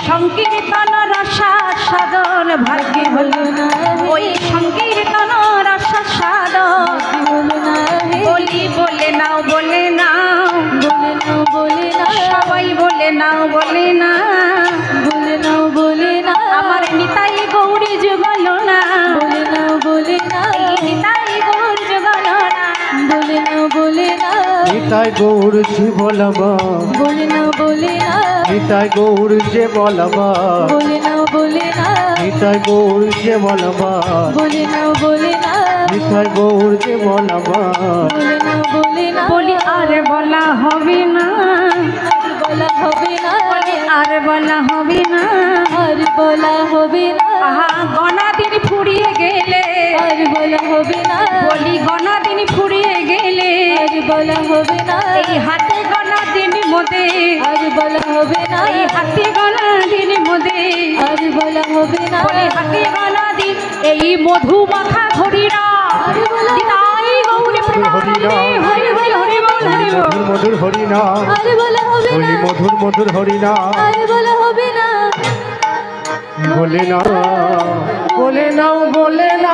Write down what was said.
সংকীর্তন রসা সাধন ভাগ্যে হলো না, ওই সংকীর্তন রসা সাধন বলি বলে নাও বলে নাও বলে নাও বলে না, সবাই বলে নাও বলে না বলে নাও বলে না, আমার নিতাই গৌরী যুগল না বলে নাও বলে না, নিতাই গৌর যুগল না বলে নাও বলে না, নিতাই গৌর যে বলবা বলে নাও বলে না, নিতাই গৌর যে বলবা বলে নাও বলে না, নিতাই গৌর যে বলবা বলে নাও বলে না, নিতাই গৌর যে বলবা বলে নাও বলে না, বলি আর বলা হবে না, আর বলা হবে না, বলি আর বলা হবে না, আর বলা হবে না, আহা গনা দিন ফুরিয়ে গেলে আর বলা হবে না, বলি গনা দিন ফুরিয়ে গেলে আর বলা হবে না, এই হাতে গনা দিন মধ্যে আর বলা হবে না, এই হাতে গনা দিন মধ্যে আর বলা হবে না, বলি হাতে গনা দিন এই মধু মাখা ঘড়িরা আর বলা নিতাই গৌরী প্রেমানন্দে হরি বল হরি বল হরি বল, মধুর মধুর হরিনা আর বলা হবে না, ওই মধুর মধুর হরিনা আর বলা হবে না, বলে না বলে নাও বলে না